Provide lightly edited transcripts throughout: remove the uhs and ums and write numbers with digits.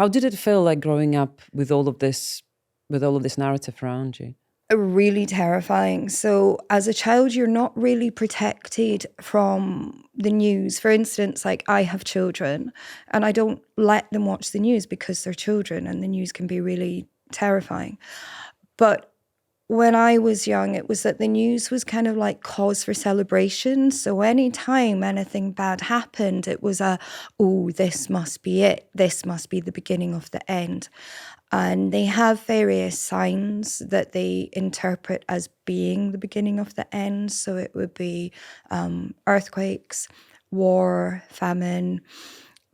How did it feel like growing up with all of this narrative around you? Really terrifying. So as a child, you're not really protected from the news. For instance, like I have children and I don't let them watch the news because they're children and the news can be really terrifying. But when I was young, it was that the news was kind of like cause for celebration. So anytime anything bad happened, it was oh, this must be it. This must be the beginning of the end. And they have various signs that they interpret as being the beginning of the end. So it would be earthquakes, war, famine,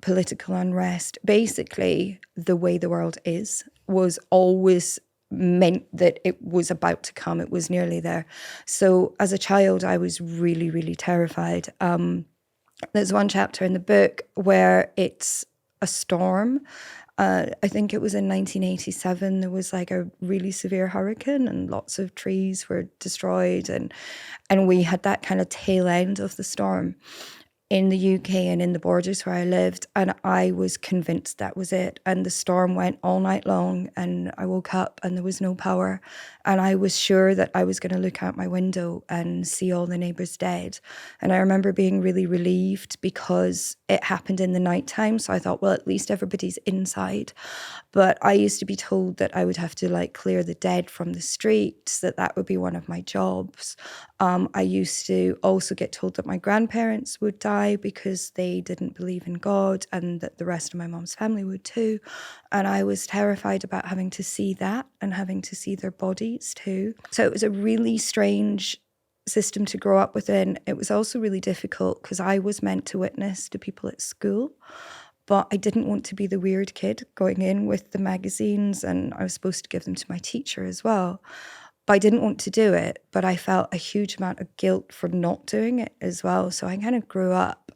political unrest. Basically, the way the world is was always meant that it was about to come. It was nearly there. So as a child, I was really, really terrified. There's one chapter in the book where it's a storm. I think it was in 1987. There was like a really severe hurricane and lots of trees were destroyed. And we had that kind of tail end of the storm in the UK and in the borders where I lived. And I was convinced that was it. And the storm went all night long and I woke up and there was no power. And I was sure that I was going to look out my window and see all the neighbours dead. And I remember being really relieved because it happened in the nighttime. So I thought, well, at least everybody's inside. But I used to be told that I would have to like clear the dead from the streets, that would be one of my jobs. I used to also get told that my grandparents would die because they didn't believe in God and that the rest of my mom's family would too. And I was terrified about having to see that and having to see their bodies too. So it was a really strange system to grow up within. It was also really difficult because I was meant to witness to people at school, but I didn't want to be the weird kid going in with the magazines, and I was supposed to give them to my teacher as well. But I didn't want to do it, but I felt a huge amount of guilt for not doing it as well. So I kind of grew up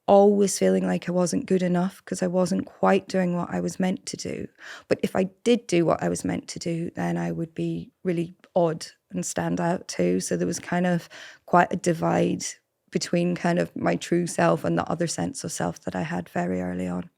always feeling like I wasn't good enough because I wasn't quite doing what I was meant to do. But if I did do what I was meant to do, then I would be really odd and stand out too. So there was kind of quite a divide between kind of my true self and the other sense of self that I had very early on.